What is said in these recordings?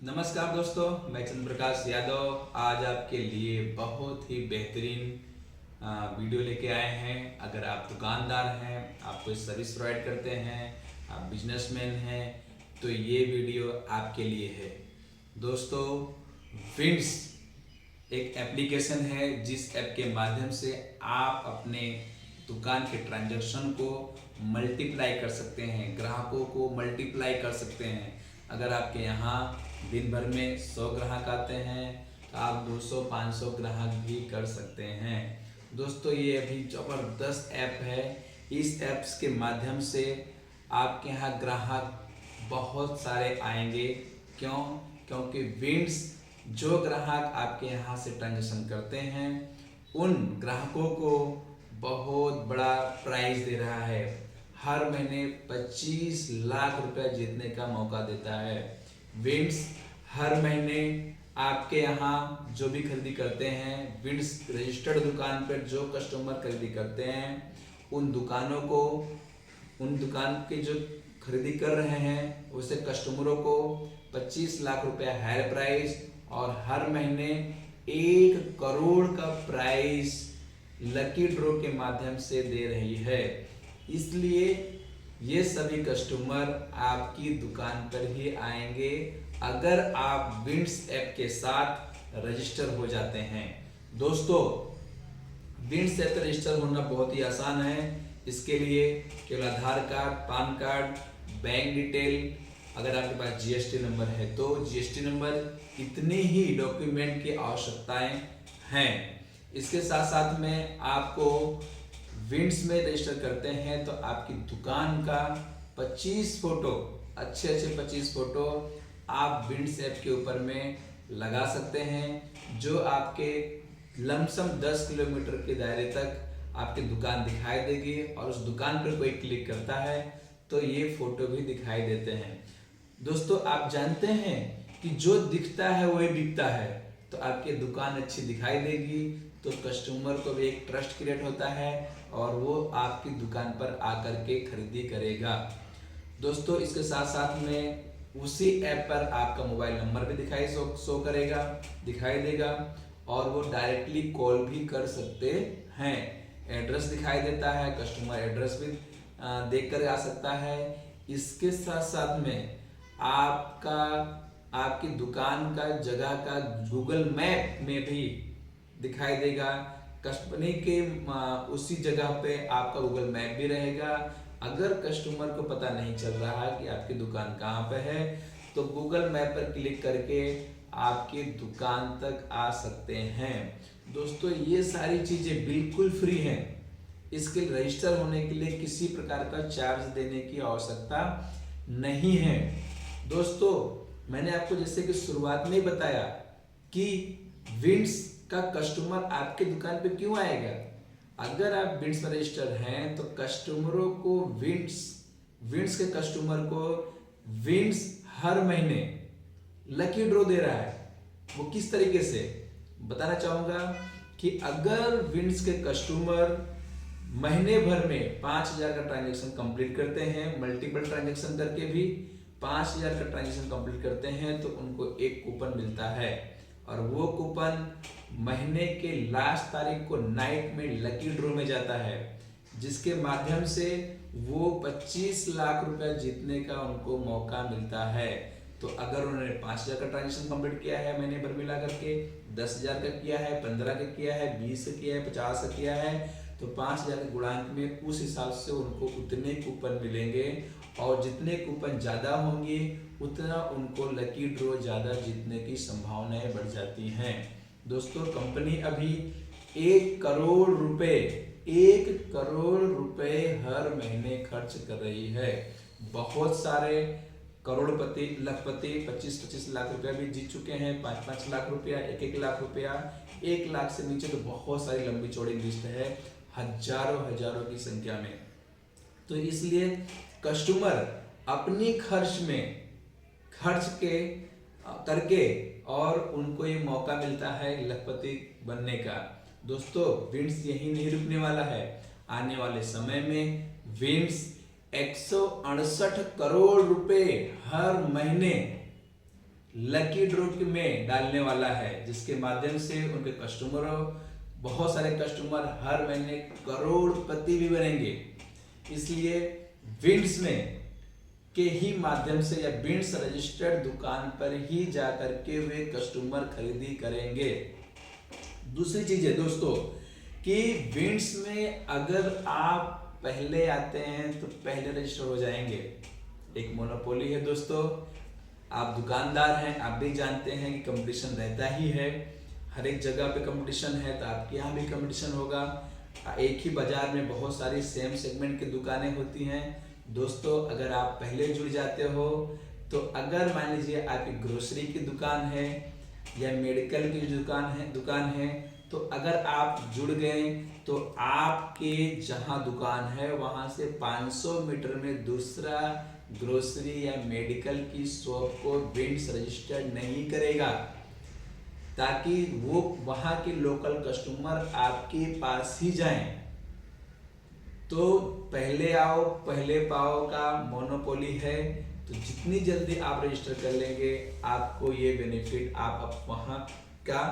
नमस्कार दोस्तों, मैं चंद्र प्रकाश यादव आज आपके लिए बहुत ही बेहतरीन वीडियो लेके आए हैं। अगर आप दुकानदार हैं, आप कोई सर्विस प्रोवाइड करते हैं, आप बिजनेसमैन हैं, तो ये वीडियो आपके लिए है। दोस्तों, विंड्स एक एप्लीकेशन है जिस ऐप के माध्यम से आप अपने दुकान के ट्रांजैक्शन को मल्टीप्लाई कर सकते हैं, ग्राहकों को मल्टीप्लाई कर सकते हैं। अगर आपके यहाँ दिन भर में 100 ग्राहक आते हैं तो आप 200-500 ग्राहक भी कर सकते हैं। दोस्तों, ये अभी ज़बरदस्त ऐप है। इस ऐप्स के माध्यम से आपके यहाँ ग्राहक बहुत सारे आएंगे। क्यों? क्योंकि विंड्स जो ग्राहक आपके यहाँ से ट्रांजेक्शन करते हैं उन ग्राहकों को बहुत बड़ा प्राइज दे रहा है। हर महीने 25 लाख रुपया जीतने का मौका देता है। विंड्स हर महीने आपके यहाँ जो भी खरीदी करते हैं, विंड्स रजिस्टर्ड दुकान पर जो कस्टमर खरीदी करते हैं उन दुकान के जो खरीदी कर रहे हैं उसे कस्टमरों को 25 लाख रुपया हायर प्राइस और हर महीने 1 करोड़ का प्राइस लकी ड्रॉ के माध्यम से दे रही है। इसलिए ये सभी कस्टमर आपकी दुकान पर ही आएंगे अगर आप विंड्स ऐप के साथ रजिस्टर हो जाते हैं। दोस्तों, विंड्स ऐप रजिस्टर होना बहुत ही आसान है। इसके लिए केवल Aadhaar card, PAN card, bank detail, अगर आपके पास जीएसटी नंबर है तो जीएसटी नंबर, इतनी ही डॉक्यूमेंट की आवश्यकताएं हैं। इसके साथ साथ में आपको विंड्स में रजिस्टर करते हैं तो आपकी दुकान का 25 फोटो, अच्छे 25 फोटो आप विंड्स ऐप के ऊपर में लगा सकते हैं, जो आपके लमसम 10 किलोमीटर के दायरे तक आपकी दुकान दिखाई देगी। और उस दुकान पर कोई क्लिक करता है तो ये फोटो भी दिखाई देते हैं। दोस्तों, आप जानते हैं कि जो दिखता है वही बिकता है। तो आपकी दुकान अच्छी दिखाई देगी तो कस्टमर को भी एक ट्रस्ट क्रिएट होता है और वो आपकी दुकान पर आकर के खरीदी करेगा। दोस्तों, इसके साथ साथ में उसी ऐप पर आपका मोबाइल नंबर भी दिखाई देगा और वो डायरेक्टली कॉल भी कर सकते हैं। एड्रेस दिखाई देता है, कस्टमर एड्रेस भी देख कर आ सकता है। इसके साथ साथ में आपकी दुकान का जगह का गूगल मैप में भी दिखाई देगा। कंपनी के उसी जगह पे आपका गूगल मैप भी रहेगा। अगर कस्टमर को पता नहीं चल रहा है कि आपकी दुकान कहाँ पे है तो गूगल मैप पर क्लिक करके आपकी दुकान तक आ सकते हैं। दोस्तों, ये सारी चीजें बिल्कुल फ्री हैं। इसके रजिस्टर होने के लिए किसी प्रकार का चार्ज देने की आवश्यकता नहीं है। दोस्तों, मैंने आपको जैसे कि शुरुआत में ही बताया कि विंड्स का कस्टमर आपके दुकान पे क्यों आएगा। अगर आप विंड्स में रजिस्टर हैं तो कस्टमरों को विंड्स के कस्टमर को विंड्स हर महीने लकी ड्रॉ दे रहा है। वो किस तरीके से बताना चाहूंगा कि अगर विंड्स के कस्टमर महीने भर में 5000 का ट्रांजैक्शन कंप्लीट करते हैं, मल्टीपल ट्रांजैक्शन करके भी 5000 का ट्रांजैक्शन कंप्लीट करते हैं तो उनको एक कूपन मिलता है और वो कूपन महीने के लास्ट तारीख को नाइट में लकी ड्रॉ में जाता है, जिसके माध्यम से वो 25 लाख रुपया जीतने का उनको मौका मिलता है। तो अगर उन्होंने 5000 का ट्रांजैक्शन कंप्लीट किया है महीने भर मिला करके, 10,000 का किया है, 15 का किया है, 20 का किया है, 50 का किया है, तो 5000 के गुणांक में उस हिसाब से उनको उतने कूपन मिलेंगे और जितने कूपन ज्यादा होंगे उतना उनको लकी ड्रॉ ज्यादा जीतने की संभावनाएं बढ़ जाती हैं। दोस्तों, कंपनी अभी 1 करोड़ रुपए हर महीने खर्च कर रही है। बहुत सारे करोड़पति, लखपति 25-25 लाख रुपया भी जीत चुके हैं, 5-5 लाख रुपया, 1-1 लाख रुपया, 1 लाख से नीचे तो बहुत सारी लंबी चौड़ी लिस्ट है, हजारों की संख्या में। तो इसलिए कस्टमर अपनी खर्च करके और उनको ये मौका मिलता है लखपति बनने का। दोस्तों, विंड्स यही नहीं रुकने वाला है। आने वाले समय में विंड्स 168 करोड़ रुपए हर महीने लकी ड्रॉ में डालने वाला है, जिसके माध्यम से उनके कस्टमरों, बहुत सारे कस्टमर हर महीने करोड़पति भी बनेंगे। इसलिए विंड्स में के ही माध्यम से या विंड्स रजिस्टर्ड दुकान पर ही जाकर के वे कस्टमर खरीदी करेंगे। दूसरी चीज है दोस्तों कि विंड्स में अगर आप पहले आते हैं तो पहले रजिस्टर हो जाएंगे। एक मोनोपोली है दोस्तों, आप दुकानदार हैं, आप भी जानते हैं कि कंपटीशन रहता ही है, हर एक जगह पे कंपटीशन है, तो आपके यहाँ भी कंपटीशन होगा। एक ही बाजार में बहुत सारी सेम सेगमेंट की दुकानें होती हैं दोस्तों। अगर आप पहले जुड़ जाते हो तो अगर मान लीजिए आपकी ग्रोसरी की दुकान है या मेडिकल की दुकान है तो अगर आप जुड़ गए तो आपके जहां दुकान है वहां से 500 मीटर में दूसरा ग्रोसरी या मेडिकल की शॉप को विंड्स रजिस्टर्ड नहीं करेगा, ताकि वो वहां के लोकल कस्टमर आपके पास ही जाएं। तो पहले आओ पहले पाओ का मोनोपोली है, तो जितनी जल्दी आप रजिस्टर कर लेंगे आपको ये बेनिफिट, आप वहां का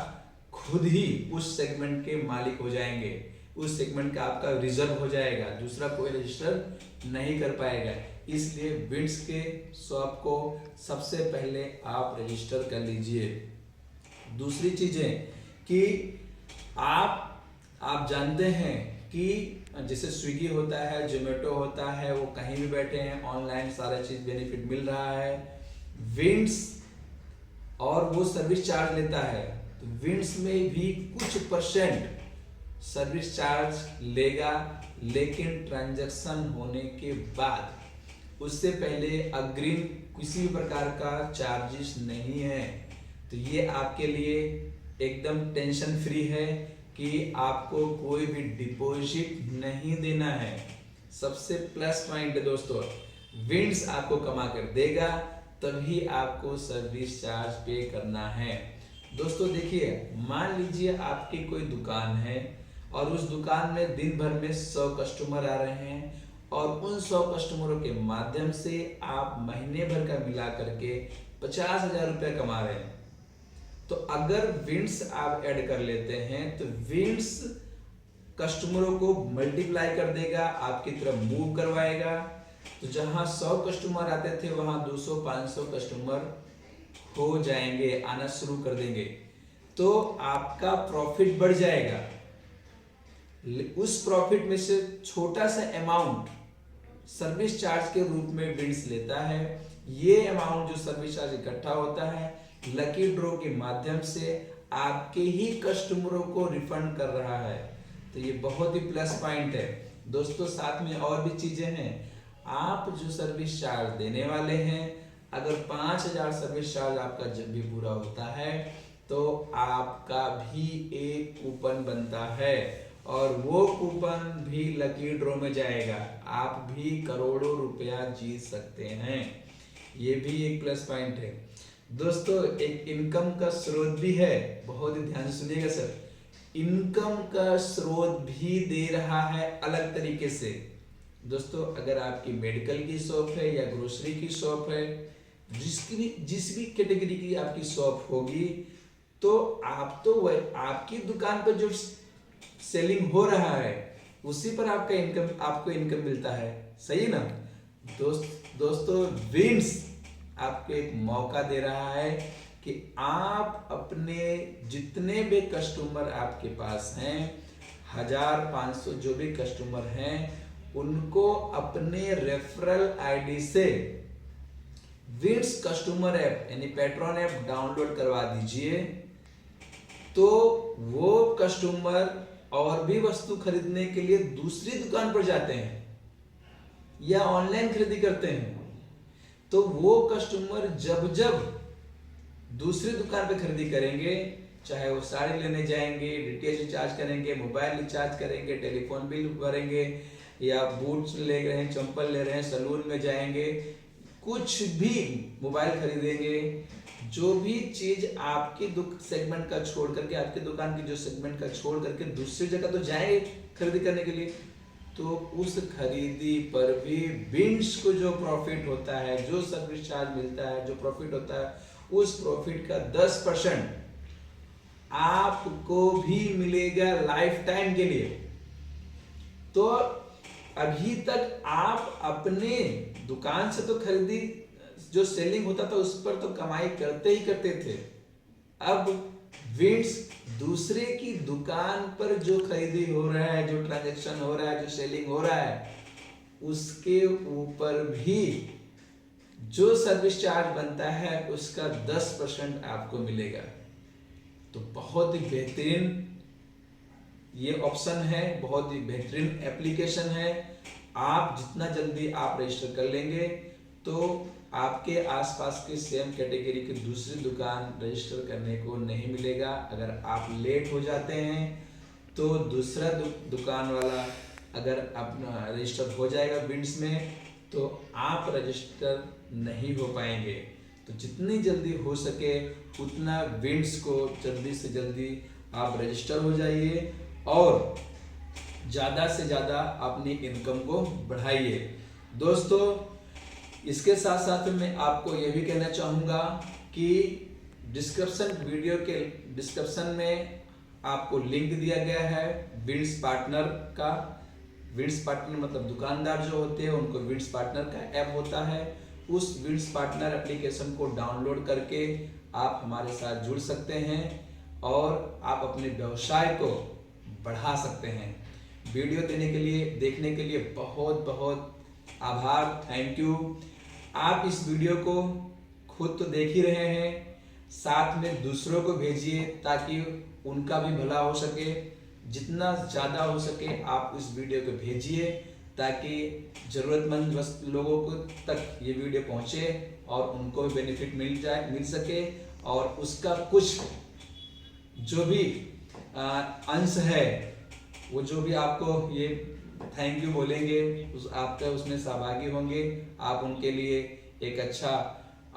खुद ही उस सेगमेंट के मालिक हो जाएंगे, उस सेगमेंट का आपका रिजर्व हो जाएगा, दूसरा कोई रजिस्टर नहीं कर पाएगा। इसलिए विंड्स के शॉप को सबसे पहले आप रजिस्टर कर लीजिए। दूसरी चीज है कि आप जानते हैं कि जैसे स्विगी होता है, जोमेटो होता है, वो कहीं भी बैठे हैं ऑनलाइन सारा चीज बेनिफिट मिल रहा है। विंड्स और वो सर्विस चार्ज लेता है, तो विंड्स में भी कुछ परसेंट सर्विस चार्ज लेगा, लेकिन ट्रांजैक्शन होने के बाद, उससे पहले अग्रिम किसी भी प्रकार का चार्जेस नहीं है। तो ये आपके लिए एकदम टेंशन फ्री है कि आपको कोई भी डिपॉजिट नहीं देना है। सबसे प्लस पॉइंट है दोस्तों, विंड्स आपको कमा कर देगा, तभी आपको सर्विस चार्ज पे करना है। दोस्तों देखिए, मान लीजिए आपकी कोई दुकान है और उस दुकान में दिन भर में 100 कस्टमर आ रहे हैं और उन 100 कस्टमरों के माध्यम से आप महीने भर का मिला करके 50,000 रुपया कमा रहे हैं। तो अगर विंड्स आप ऐड कर लेते हैं तो विंड्स कस्टमरों को मल्टीप्लाई कर देगा, आपकी तरफ मूव करवाएगा। तो जहां 100 कस्टमर आते थे वहां 200-500 कस्टमर हो जाएंगे, आना शुरू कर देंगे, तो आपका प्रॉफिट बढ़ जाएगा। उस प्रॉफिट में से छोटा सा अमाउंट सर्विस चार्ज के रूप में विंड्स लेता है। ये अमाउंट जो सर्विस चार्ज इकट्ठा होता है लकी ड्रॉ के माध्यम से आपके ही कस्टमरों को रिफंड कर रहा है। तो ये बहुत ही प्लस पॉइंट है दोस्तों। साथ में और भी चीजें हैं, आप जो सर्विस चार्ज देने वाले हैं, अगर 5,000 सर्विस चार्ज आपका जब भी पूरा होता है तो आपका भी एक कूपन बनता है और वो कूपन भी लकी ड्रॉ में जाएगा, आप भी करोड़ों रुपया जीत सकते हैं। ये भी एक प्लस पॉइंट है दोस्तों। एक इनकम का स्रोत भी है, बहुत ही ध्यान से सुनिएगा सर। इनकम का स्रोत भी दे रहा है अलग तरीके से दोस्तों। अगर आपकी मेडिकल की शॉप है या ग्रोसरी की शॉप है, जिस भी कैटेगरी की आपकी शॉप होगी, तो आपकी दुकान पर जो सेलिंग हो रहा है उसी पर आपको इनकम मिलता है, सही ना दोस्तों। विंड्स आपको एक मौका दे रहा है कि आप अपने जितने भी कस्टमर आपके पास हैं, 1,000-500 जो भी कस्टमर हैं, उनको अपने रेफरल आईडी से विंड्स कस्टमर ऐप यानी पेट्रॉन ऐप डाउनलोड करवा दीजिए। तो वो कस्टमर और भी वस्तु खरीदने के लिए दूसरी दुकान पर जाते हैं या ऑनलाइन खरीदी करते हैं, तो वो कस्टमर जब दूसरी दुकान पे खरीदी करेंगे, चाहे वो साड़ी लेने जाएंगे, डीटीएच रिचार्ज करेंगे, मोबाइल रिचार्ज करेंगे, टेलीफोन बिल भरेंगे, या बूट्स ले रहे हैं, चंपल ले रहे हैं, सलून में जाएंगे, कुछ भी मोबाइल खरीदेंगे, जो भी चीज आपकी सेगमेंट का छोड़ करके, आपकी दुकान की जो सेगमेंट का छोड़ करके दूसरी जगह तो जाए खरीदी करने के लिए, तो उस खरीदी पर भी विंड्स को जो प्रॉफिट होता है, जो सर्विस चार्ज मिलता है, जो प्रॉफिट होता है, उस प्रॉफिट का 10% आपको भी मिलेगा लाइफ टाइम के लिए। तो अभी तक आप अपने दुकान से तो खरीदी, जो सेलिंग होता था उस पर तो कमाई करते ही करते थे। अब विंड्स दूसरे की दुकान पर जो खरीदी हो रहा है, जो ट्रांजैक्शन हो रहा है, जो सेलिंग हो रहा है, उसके ऊपर भी जो सर्विस चार्ज बनता है उसका 10% आपको मिलेगा। तो बहुत ही बेहतरीन ये ऑप्शन है, बहुत ही बेहतरीन एप्लीकेशन है। आप जितना जल्दी आप रजिस्टर कर लेंगे तो आपके आसपास के सेम कैटेगरी की दूसरी दुकान रजिस्टर करने को नहीं मिलेगा। अगर आप लेट हो जाते हैं तो दूसरा दुकान वाला अगर अपना रजिस्टर हो जाएगा विंड्स में, तो आप रजिस्टर नहीं हो पाएंगे। तो जितनी जल्दी हो सके उतना विंड्स को जल्दी से जल्दी आप रजिस्टर हो जाइए और ज़्यादा से ज़्यादा अपनी इनकम को बढ़ाइए। दोस्तों, इसके साथ साथ मैं आपको यह भी कहना चाहूँगा कि वीडियो के डिस्क्रिप्शन में आपको लिंक दिया गया है विंड्स पार्टनर का। विंड्स पार्टनर मतलब दुकानदार जो होते हैं उनको विंड्स पार्टनर का ऐप होता है। उस विंड्स पार्टनर एप्लीकेशन को डाउनलोड करके आप हमारे साथ जुड़ सकते हैं और आप अपने व्यवसाय को बढ़ा सकते हैं। वीडियो देखने के लिए बहुत बहुत आभार, थैंक यू। आप इस वीडियो को खुद तो देख ही रहे हैं, साथ में दूसरों को भेजिए ताकि उनका भी भला हो सके। जितना ज़्यादा हो सके आप इस वीडियो को भेजिए ताकि ज़रूरतमंद लोगों को तक ये वीडियो पहुँचे और उनको भी बेनिफिट मिल सके और उसका कुछ जो भी अंश है वो जो भी आपको ये थैंक यू बोलेंगे आपका उसमें सहभागी होंगे। आप उनके लिए एक अच्छा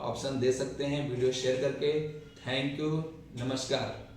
ऑप्शन दे सकते हैं वीडियो शेयर करके। थैंक यू, नमस्कार।